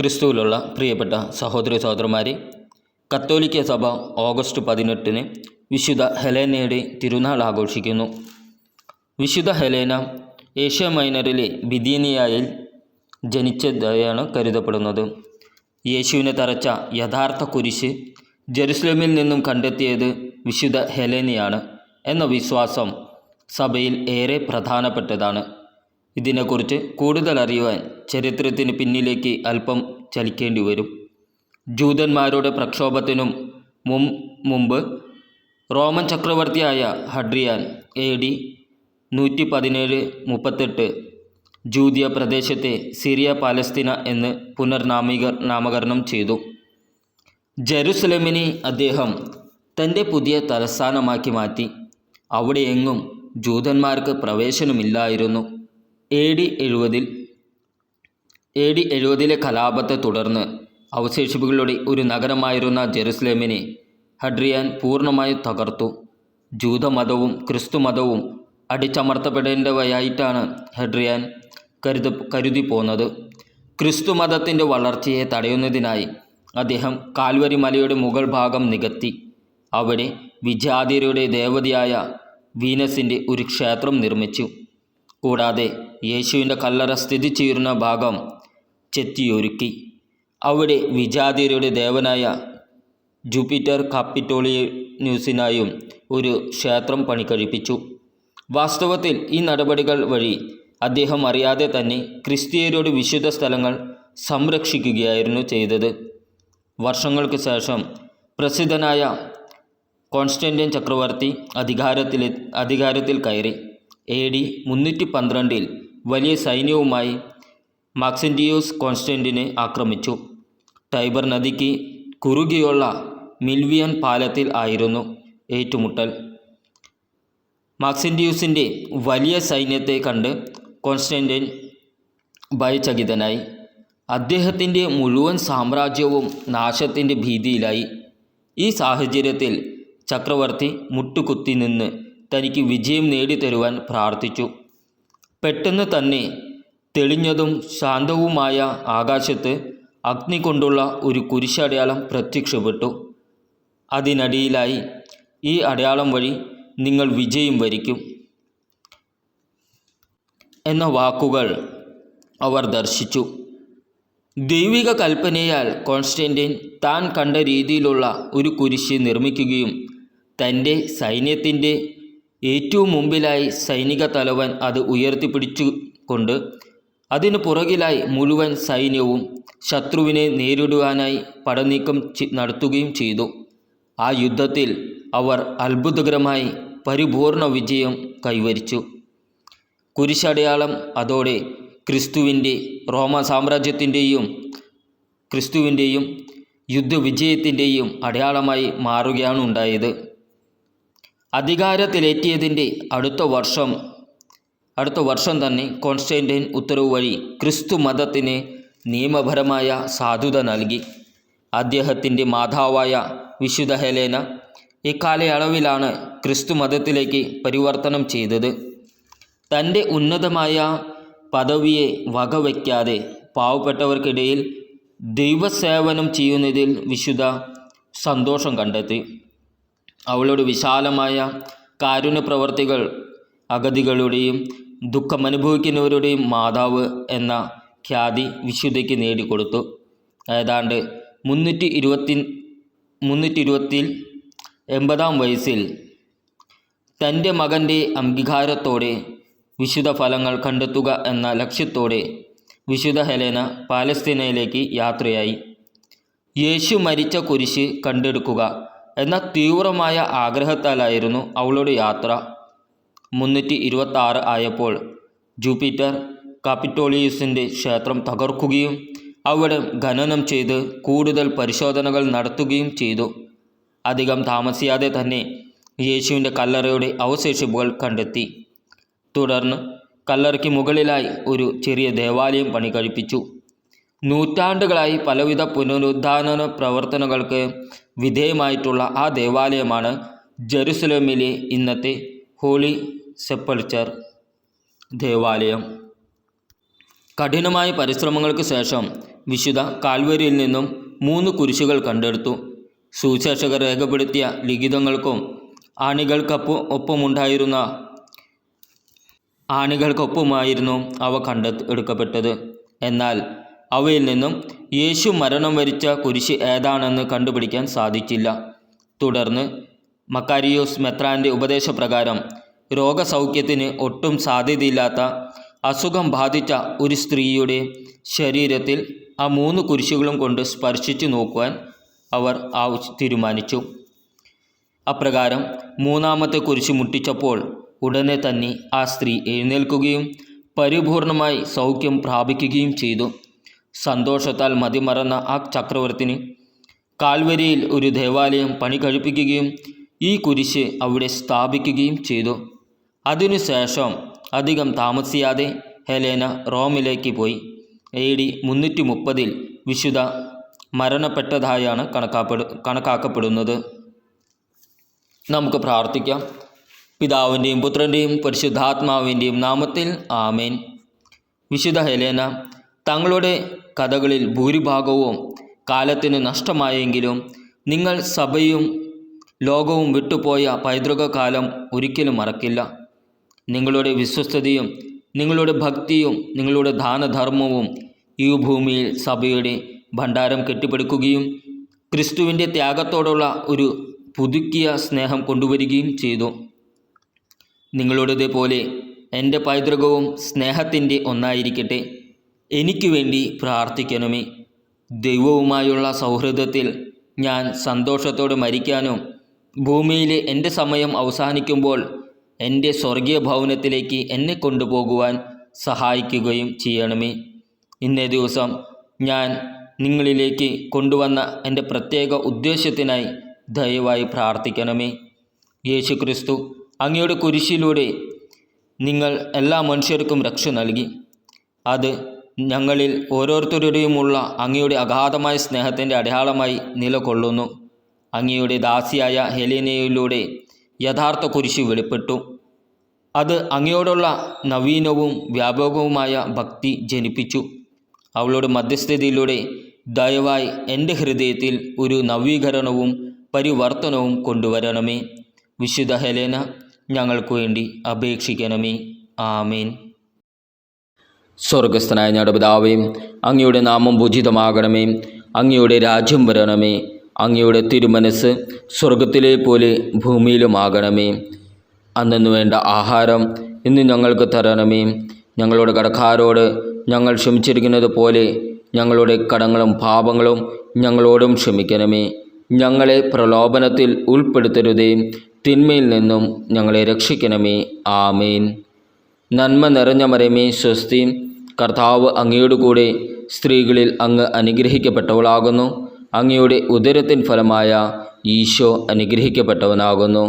ക്രിസ്തുവിലുള്ള പ്രിയപ്പെട്ട സഹോദര സഹോദരന്മാരെ, കത്തോലിക്ക സഭ ഓഗസ്റ്റ് 18 വിശുദ്ധ ഹെലേനയുടെ തിരുനാൾ ആഘോഷിക്കുന്നു. വിശുദ്ധ ഹെലേന ഏഷ്യ മൈനറിലെ ബിഥീനിയയിൽ ജനിച്ചതായാണ് കരുതപ്പെടുന്നത്. യേശുവിനെ തറച്ച യഥാർത്ഥ കുരിശ് ജെറുസലേമിൽ നിന്നും കണ്ടെത്തിയത് വിശുദ്ധ ഹെലേനയാണ് എന്ന വിശ്വാസം സഭയിൽ ഏറെ പ്രധാനപ്പെട്ടതാണ്. ഇതിനെക്കുറിച്ച് കൂടുതൽ അറിയുവാൻ ചരിത്രത്തിന് പിന്നിലേക്ക് അല്പം ചലിക്കേണ്ടി വരും. ജൂതന്മാരുടെ പ്രക്ഷോഭത്തിനും മുമ്പ് റോമൻ ചക്രവർത്തിയായ ഹഡ്രിയാൻ AD 117-38 ജൂതിയ പ്രദേശത്തെ സിറിയ പാലസ്തീന എന്ന് നാമകരണം ചെയ്തു. ജെറുസലേമിനെ അദ്ദേഹം തൻ്റെ പുതിയ തലസ്ഥാനമാക്കി മാറ്റി. അവിടെയെങ്ങും ജൂതന്മാർക്ക് പ്രവേശനമില്ലായിരുന്നു. AD 70 കലാപത്തെ തുടർന്ന് അവശേഷിപ്പുകളുടെ ഒരു നഗരമായിരുന്ന ജെറുസലേമിനെ ഹഡ്രിയാൻ പൂർണ്ണമായും തകർത്തു. ജൂതമതവും ക്രിസ്തുമതവും അടിച്ചമർത്തപ്പെടേണ്ടവയായിട്ടാണ് ഹഡ്രിയാൻ കരുതി പോന്നത്. ക്രിസ്തുമതത്തിൻ്റെ വളർച്ചയെ തടയുന്നതിനായി അദ്ദേഹം കാൽവരി മലയുടെ മുകൾ ഭാഗം നികത്തി. അവിടെ വിജാതിയരുടെ ദേവതയായ വീനസിൻ്റെ ഒരു ക്ഷേത്രം നിർമ്മിച്ചു. കൂടാതെ യേശുവിൻ്റെ കല്ലറ സ്ഥിതി ചെയ്യുന്ന ഭാഗം ചെത്തിയൊരുക്കി. അവിടെ വിജാതിയരുടെ ദേവനായ ജൂപ്പിറ്റർ കാപ്പിറ്റോളിയസിനായും ഒരു ക്ഷേത്രം പണികഴിപ്പിച്ചു. വാസ്തവത്തിൽ ഈ നടപടികൾ വഴി അദ്ദേഹം അറിയാതെ തന്നെ ക്രിസ്തീയരുടെ വിശുദ്ധ സ്ഥലങ്ങൾ സംരക്ഷിക്കുകയായിരുന്നു ചെയ്തത്. വർഷങ്ങൾക്ക് ശേഷം പ്രസിദ്ധനായ കോൺസ്റ്റന്റൈൻ ചക്രവർത്തി അധികാരത്തിൽ കയറി. AD 312 വലിയ സൈന്യവുമായി മാക്സിന്റിയൂസ് കോൺസ്റ്റന്റിനെ ആക്രമിച്ചു. ടൈബർ നദിക്ക് കുറുകെയുള്ള മിൽവിയൻ പാലത്തിൽ ആയിരുന്നു ഏറ്റുമുട്ടൽ. മാക്സിന്റിയൂസിൻ്റെ വലിയ സൈന്യത്തെ കണ്ട് കോൺസ്റ്റന്റൈൻ ഭയചകിതനായി. അദ്ദേഹത്തിൻ്റെ മുഴുവൻ സാമ്രാജ്യവും നാശത്തിൻ്റെ ഭീതിയിലായി. ഈ സാഹചര്യത്തിൽ ചക്രവർത്തി മുട്ടുകുത്തി നിന്ന് തനിക്ക് വിജയം നേടിത്തരുവാൻ പ്രാർത്ഥിച്ചു. പെട്ടെന്ന് തന്നെ തെളിഞ്ഞതും ശാന്തവുമായ ആകാശത്ത് അഗ്നി കൊണ്ടുള്ള ഒരു കുരിശടയാളം പ്രത്യക്ഷപ്പെട്ടു. അതിനടിയിലായി ഈ അടയാളം വഴി നിങ്ങൾ വിജയം വരിക്കും എന്ന വാക്കുകൾ അവർ ദർശിച്ചു. ദൈവിക കൽപ്പനയാൽ കോൺസ്റ്റന്റൈൻ താൻ കണ്ട രീതിയിലുള്ള ഒരു കുരിശ് നിർമ്മിക്കുകയും തൻ്റെ സൈന്യത്തിൻ്റെ ഏറ്റവും മുമ്പിലായി സൈനിക തലവൻ അത് ഉയർത്തിപ്പിടിച്ചുകൊണ്ട് അതിനു പുറകിലായി മുഴുവൻ സൈന്യവും ശത്രുവിനെ നേരിടുവാനായി പടനീക്കം നടത്തുകയും ചെയ്തു. ആ യുദ്ധത്തിൽ അവർ അത്ഭുതകരമായി പരിപൂർണ വിജയം കൈവരിച്ചു. കുരിശടയാളം അതോടെ റോമ സാമ്രാജ്യത്തിൻ്റെയും ക്രിസ്തുവിൻ്റെയും യുദ്ധവിജയത്തിൻ്റെയും അടയാളമായി മാറുകയാണ് ഉണ്ടായത്. അധികാരത്തിലേറ്റിയതിൻ്റെ അടുത്ത വർഷം തന്നെ കോൺസ്റ്റന്റൈൻ ഉത്തരവ് വഴി ക്രിസ്തു മതത്തിന് നിയമപരമായ സാധുത നൽകി. അദ്ദേഹത്തിൻ്റെ മാതാവായ വിശുദ്ധ ഹെലേന ഇക്കാലയളവിലാണ് ക്രിസ്തു മതത്തിലേക്ക് പരിവർത്തനം ചെയ്തത്. തൻ്റെ ഉന്നതമായ പദവിയെ വകവയ്ക്കാതെ പാവപ്പെട്ടവർക്കിടയിൽ ദൈവസേവനം ചെയ്യുന്നതിൽ വിശുദ്ധ സന്തോഷം കണ്ടെത്തി. അവളുടെ വിശാലമായ കാരുണ്യപ്രവർത്തികൾ അഗതികളുടെയും ദുഃഖമനുഭവിക്കുന്നവരുടെയും മാതാവ് എന്ന ഖ്യാതി വിശുദ്ധയ്ക്ക് നേടിക്കൊടുത്തു. ഏതാണ്ട് 380 വയസ്സിൽ തൻ്റെ മകൻ്റെ അംഗീകാരത്തോടെ വിശുദ്ധ ഫലങ്ങൾ കണ്ടെത്തുക എന്ന ലക്ഷ്യത്തോടെ വിശുദ്ധ ഹെലേന പാലസ്തീനയിലേക്ക് യാത്രയായി. യേശു മരിച്ച കുരിശ് കണ്ടെടുക്കുക എന്ന തീവ്രമായ ആഗ്രഹത്താലായിരുന്നു അവളുടെ യാത്ര. 326 ആയപ്പോൾ ജൂപ്പിറ്റർ കാപ്പിറ്റോളിയസിൻ്റെ ക്ഷേത്രം തകർക്കുകയും അവിടെ ഖനനം ചെയ്ത് കൂടുതൽ പരിശോധനകൾ നടത്തുകയും ചെയ്തു. അധികം താമസിയാതെ തന്നെ യേശുവിൻ്റെ കല്ലറയുടെ അവശേഷിപ്പുകൾ കണ്ടെത്തി. തുടർന്ന് കല്ലറയ്ക്ക് മുകളിലായി ഒരു ചെറിയ ദേവാലയം പണികഴിപ്പിച്ചു. നൂറ്റാണ്ടുകളായി പലവിധ പുനരുദ്ധാരണ പ്രവർത്തനങ്ങൾക്ക് വിധേയമായിട്ടുള്ള ആ ദേവാലയമാണ് ജെറുസലേമിലെ ഇന്നത്തെ ഹോളി സെപ്പൾച്ചർ ദേവാലയം. കഠിനമായ പരിശ്രമങ്ങൾക്ക് ശേഷം വിശുദ്ധ കാൽവരിയിൽ നിന്നും 3 കുരിശുകൾ കണ്ടെടുത്തു. സുവിശേഷകർ രേഖപ്പെടുത്തിയ ലിഖിതങ്ങൾക്കും ആണികൾക്കൊപ്പമായിരുന്നു അവ എടുക്കപ്പെട്ടത്. എന്നാൽ അവയിൽ നിന്നും യേശു മരണം വരിച്ച കുരിശ് ഏതാണെന്ന് കണ്ടുപിടിക്കാൻ സാധിച്ചില്ല. തുടർന്ന് മക്കാരിയോസ് മെത്രാൻ്റെ ഉപദേശപ്രകാരം രോഗസൗഖ്യത്തിന് ഒട്ടും സാധ്യതയില്ലാത്ത അസുഖം ബാധിച്ച ഒരു സ്ത്രീയുടെ ശരീരത്തിൽ ആ 3 കുരിശുകളും കൊണ്ട് സ്പർശിച്ചു നോക്കുവാൻ അവർ തീരുമാനിച്ചു. അപ്രകാരം 3-ാമത്തെ കുരിശ് മുട്ടിച്ചപ്പോൾ ഉടനെ തന്നെ ആ സ്ത്രീ എഴുന്നേൽക്കുകയും പരിപൂർണമായി സൗഖ്യം പ്രാപിക്കുകയും ചെയ്തു. സന്തോഷത്താൽ മതിമറന്ന ആ ചക്രവർത്തിനി കാൽവരിയിൽ ഒരു ദേവാലയം പണി കഴിപ്പിക്കുകയും ഈ കുരിശ് അവിടെ സ്ഥാപിക്കുകയും ചെയ്തു. അതിനുശേഷം അധികം താമസിയാതെ ഹെലേന റോമിലേക്ക് പോയി. AD 330 വിശുദ്ധ മരണപ്പെട്ടതായാണ് കണക്കാക്കപ്പെടുന്നത്. നമുക്ക് പ്രാർത്ഥിക്കാം. പിതാവിൻ്റെയും പുത്രൻ്റെയും പരിശുദ്ധാത്മാവിൻ്റെയും നാമത്തിൽ ആമേൻ. വിശുദ്ധ ഹെലേന തങ്ങളുടെ കഥകളിൽ ഭൂരിഭാഗവും കാലത്തിന് നഷ്ടമായെങ്കിലും നിങ്ങൾ സഭയും ലോകവും വിട്ടുപോയ പൈതൃക കാലം ഒരിക്കലും മറക്കില്ല. നിങ്ങളുടെ വിശ്വസ്തതയും നിങ്ങളുടെ ഭക്തിയും നിങ്ങളുടെ ദാനധർമ്മവും ഈ ഭൂമിയിൽ സഭയുടെ ഭണ്ഡാരം കെട്ടിപ്പടുക്കുകയും ക്രിസ്തുവിൻ്റെ ത്യാഗത്തോടുള്ള ഒരു പുതുക്കിയ സ്നേഹം കൊണ്ടുവരികയും ചെയ്തു. നിങ്ങളുടേതുപോലെ എൻ്റെ പൈതൃകവും സ്നേഹത്തിൻ്റെ ഒന്നായിരിക്കട്ടെ. എനിക്ക് വേണ്ടി പ്രാർത്ഥിക്കണമേ. ദൈവവുമായുള്ള സൗഹൃദത്തിൽ ഞാൻ സന്തോഷത്തോടെ മരിക്കാനും ഭൂമിയിലെ എൻ്റെ സമയം അവസാനിക്കുമ്പോൾ എൻ്റെ സ്വർഗീയ ഭവനത്തിലേക്ക് എന്നെ കൊണ്ടുപോകുവാൻ സഹായിക്കുകയും ചെയ്യണമേ. ഇന്നേ ദിവസം ഞാൻ നിങ്ങളിലേക്ക് കൊണ്ടുവന്ന എൻ്റെ പ്രത്യേക ഉദ്ദേശ്യത്തിനായി ദയവായി പ്രാർത്ഥിക്കണമേ. യേശു ക്രിസ്തു അങ്ങയുടെ കുരിശിലൂടെ നിങ്ങൾ എല്ലാ മനുഷ്യർക്കും രക്ഷ നൽകി. അത് ഞങ്ങളിൽ ഓരോരുത്തരുടെയുമുള്ള അങ്ങയുടെ അഗാധമായ സ്നേഹത്തിൻ്റെ അടയാളമായി നിലകൊള്ളുന്നു. അങ്ങയുടെ ദാസിയായ ഹെലേനയിലൂടെ യഥാർത്ഥ കുരിശ് വെളിപ്പെട്ടു. അത് അങ്ങയോടുള്ള നവീനവും വ്യാപകവുമായ ഭക്തി ജനിപ്പിച്ചു. അവളുടെ മധ്യസ്ഥതയിലൂടെ ദയവായി എൻ്റെ ഹൃദയത്തിൽ ഒരു നവീകരണവും പരിവർത്തനവും കൊണ്ടുവരണമേ. വിശുദ്ധ ഹെലേന ഞങ്ങൾക്ക് വേണ്ടി അപേക്ഷിക്കണമേ. ആമേൻ. സ്വർഗസ്ഥനായ ഞങ്ങളുടെ പിതാവേ, അങ്ങയുടെ നാമം പൂജിതമാകണമേ. അങ്ങയുടെ രാജ്യം വരണമേ. അങ്ങയുടെ തിരുമനസ് സ്വർഗത്തിലെ പോലെ ഭൂമിയിലുമാകണമേ. അന്നു വേണ്ട ആഹാരം ഇന്ന് ഞങ്ങൾക്ക് തരണമേ. ഞങ്ങളുടെ കടക്കാരോട് ഞങ്ങൾ ക്ഷമിച്ചിരിക്കുന്നത് പോലെ ഞങ്ങളുടെ കടങ്ങളും പാപങ്ങളും ഞങ്ങളോടും ക്ഷമിക്കണമേ. ഞങ്ങളെ പ്രലോഭനത്തിൽ ഉൾപ്പെടുത്തരുതേ, തിന്മയിൽ നിന്നും ഞങ്ങളെ രക്ഷിക്കണമേ. ആമേൻ. നന്മ നിറഞ്ഞ മറിയമേ സ്വസ്തി, കർത്താവ് അങ്ങയോട് കൂടെ സ്ത്രീകളിൽ അങ്ങ് അനുഗ്രഹിക്കപ്പെട്ടവളാകുന്നു. അങ്ങയുടെ ഉദരത്തിൻ ഫലമായ ഈശോ അനുഗ്രഹിക്കപ്പെട്ടവനാകുന്നു.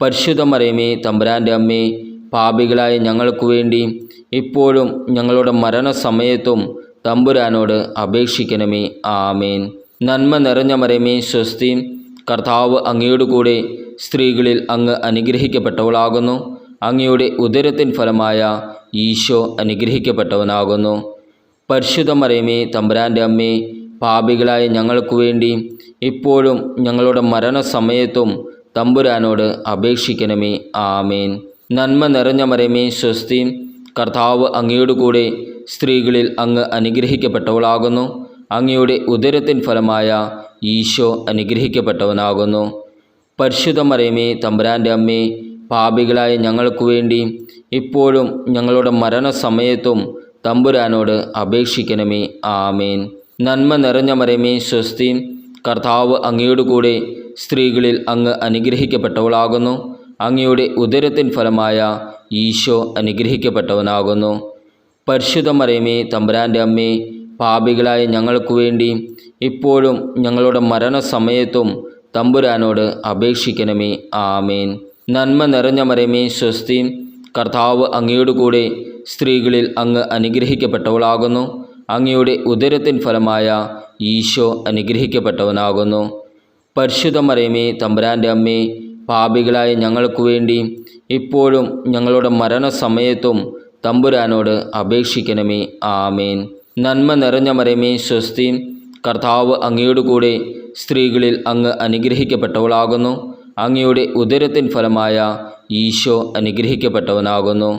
പരിശുദ്ധ മറിയമേ തമ്പുരാൻ്റെ അമ്മേ, പാപികളായ ഞങ്ങൾക്ക് വേണ്ടി ഇപ്പോഴും ഞങ്ങളുടെ മരണസമയത്തും തമ്പുരാനോട് അപേക്ഷിക്കണമേ. ആമേൻ. നന്മ നിറഞ്ഞ മറിയമേ സ്വസ്തി, കർത്താവ് അങ്ങയോട് കൂടെ സ്ത്രീകളിൽ അങ്ങ് അനുഗ്രഹിക്കപ്പെട്ടവളാകുന്നു. അങ്ങയുടെ ഉദരത്തിൻ ഫലമായ ഈശോ അനുഗ്രഹിക്കപ്പെട്ടവനാകുന്നു. പരിശുദ്ധ മറിയമേ തമ്പുരാൻ്റെ അമ്മേ, പാപികളായ ഞങ്ങൾക്ക് വേണ്ടി ഇപ്പോഴും ഞങ്ങളുടെ മരണസമയത്തും തമ്പുരാനോട് അപേക്ഷിക്കണമേ. ആമേൻ. നന്മ നിറഞ്ഞ മറിയമേ സ്വസ്തി, കർത്താവ് അങ്ങയോട് കൂടെ സ്ത്രീകളിൽ അങ്ങ് അനുഗ്രഹിക്കപ്പെട്ടവളാകുന്നു. അങ്ങയുടെ ഉദരത്തിൻ ഫലമായ ഈശോ അനുഗ്രഹിക്കപ്പെട്ടവനാകുന്നു. പരിശുദ്ധ മറിയമേ തമ്പുരാൻ്റെ അമ്മേ, പാപികളായ ഞങ്ങൾക്ക് വേണ്ടി ഇപ്പോഴും ഞങ്ങളുടെ മരണസമയത്തും തമ്പുരാനോട് അപേക്ഷിക്കണമേ. ആമേൻ. നന്മ നിറഞ്ഞ മറിയമേ സ്വസ്തി, കർത്താവ് അങ്ങയോട് കൂടെ സ്ത്രീകളിൽ അങ്ങ് അനുഗ്രഹിക്കപ്പെട്ടവളാകുന്നു. അങ്ങയുടെ ഉദരത്തിൻ ഫലമായ ഈശോ അനുഗ്രഹിക്കപ്പെട്ടവനാകുന്നു. പരിശുദ്ധ മറിയമേ തമ്പുരാൻ്റെ അമ്മേ, പാപികളായ ഞങ്ങൾക്ക് വേണ്ടി ഇപ്പോഴും ഞങ്ങളുടെ മരണസമയത്തും തമ്പുരാനോട് അപേക്ഷിക്കണമേ. ആമേൻ. നന്മ നിറഞ്ഞ മറിയമേ സ്വസ്തി, കർത്താവ് അങ്ങയോട് കൂടെ സ്ത്രീകളിൽ അങ്ങ് അനുഗ്രഹിക്കപ്പെട്ടവളാകുന്നു. അങ്ങയുടെ ഉദരത്തിൻ ഫലമായ ഈശോ അനുഗ്രഹിക്കപ്പെട്ടവനാകുന്നു. പരിശുദ്ധ മറിയമേ തമ്പുരാൻ്റെ അമ്മേ, പാപികളായ ഞങ്ങൾക്ക് വേണ്ടി ഇപ്പോഴും ഞങ്ങളുടെ മരണസമയത്തും തമ്പുരാനോട് അപേക്ഷിക്കണമേ. ആമേൻ. നന്മ നിറഞ്ഞ മറിയമേ സ്വസ്തി, കർത്താവ് അങ്ങയോട് കൂടെ സ്ത്രീകളിൽ അങ്ങ് അനുഗ്രഹിക്കപ്പെട്ടവളാകുന്നു. അങ്ങയുടെ ഉദരത്തിൻ ഫലമായ ഈശോ അനുഗ്രഹിക്കപ്പെട്ടവനാകുന്നു.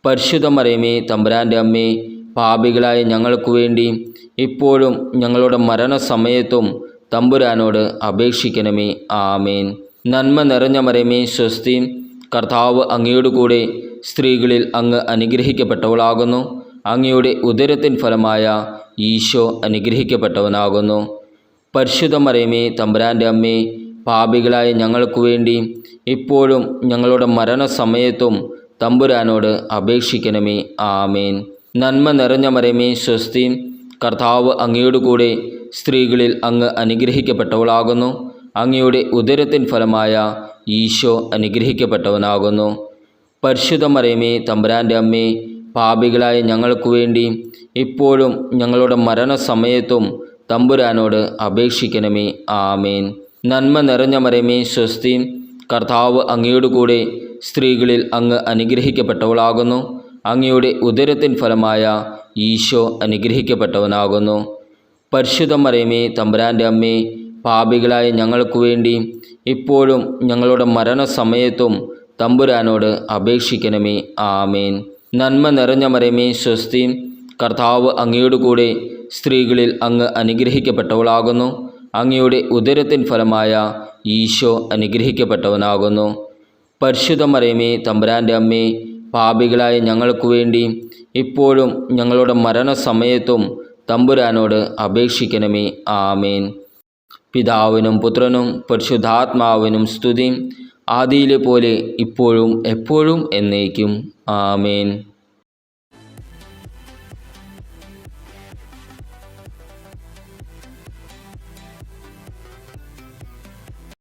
പരിശുദ്ധ മറിയമേ തമ്പുരാൻ്റെ അമ്മേ, പാപികളായ ഞങ്ങൾക്ക് വേണ്ടി ഇപ്പോഴും ഞങ്ങളുടെ മരണസമയത്തും തമ്പുരാനോട് അപേക്ഷിക്കണമേ. ആമേൻ. നന്മ നിറഞ്ഞ മറിയമേ സ്വസ്തി, കർത്താവ് അങ്ങയോട് കൂടെ സ്ത്രീകളിൽ അങ്ങ് അനുഗ്രഹിക്കപ്പെട്ടവളാകുന്നു. അങ്ങയുടെ ഉദരത്തിൻ ഫലമായ ഈശോ അനുഗ്രഹിക്കപ്പെട്ടവനാകുന്നു. പരിശുദ്ധ മറിയമേ തമ്പുരാൻ്റെ അമ്മേ, പാപികളായ ഞങ്ങൾക്ക് വേണ്ടി ഇപ്പോഴും ഞങ്ങളുടെ മരണസമയത്തും തമ്പുരാനോട് അപേക്ഷിക്കണമേ. ആമേൻ. നന്മ നിറഞ്ഞ മറിയമേ സ്വസ്തി, കർത്താവ് അങ്ങയോട് കൂടെ സ്ത്രീകളിൽ അങ്ങ് അനുഗ്രഹിക്കപ്പെട്ടവളാകുന്നു. അങ്ങയുടെ ഉദരത്തിൻ ഫലമായ ഈശോ അനുഗ്രഹിക്കപ്പെട്ടവനാകുന്നു. പരിശുദ്ധ മറിയമേ തമ്പുരാൻ്റെ അമ്മേ, പാപികളായ ഞങ്ങൾക്ക് വേണ്ടി ഇപ്പോഴും ഞങ്ങളുടെ മരണസമയത്തും തമ്പുരാനോട് അപേക്ഷിക്കണമേ. ആമേൻ. നന്മ നിറഞ്ഞ മറിയമേ സ്വസ്തി, കർത്താവ് അങ്ങയോട് കൂടെ സ്ത്രീകളിൽ അങ്ങ് അനുഗ്രഹിക്കപ്പെട്ടവളാകുന്നു. അങ്ങയുടെ ഉദരത്തിൻ ഫലമായ ഈശോ അനുഗ്രഹിക്കപ്പെട്ടവനാകുന്നു. പരിശുദ്ധ മറിയമേ തമ്പുരാൻ്റെ അമ്മേ, പാപികളായ ഞങ്ങൾക്ക് വേണ്ടി ഇപ്പോഴും ഞങ്ങളുടെ മരണസമയത്തും തമ്പുരാനോട് അപേക്ഷിക്കണമേ. ആമേൻ. നന്മ നിറഞ്ഞ മറിയമേ സ്വസ്തി, കർത്താവ് അങ്ങയോട് കൂടെ സ്ത്രീകളിൽ അങ്ങ് അനുഗ്രഹിക്കപ്പെട്ടവളാകുന്നു. അങ്ങയുടെ ഉദരത്തിൻ ഫലമായ ഈശോ അനുഗ്രഹിക്കപ്പെട്ടവനാകുന്നു. പരിശുദ്ധ മറിയമേ തമ്പുരാൻ്റെ അമ്മേ, പാപികളായ ഞങ്ങൾക്ക് വേണ്ടി ഇപ്പോഴും ഞങ്ങളുടെ മരണസമയത്തും തമ്പുരാനോട് അപേക്ഷിക്കണമേ. ആമേൻ. പിതാവിനും പുത്രനും പരിശുദ്ധാത്മാവിനും സ്തുതി, ആദിയിലെ പോലെ ഇപ്പോഴും എപ്പോഴും എന്നേക്കും. ആമേൻ.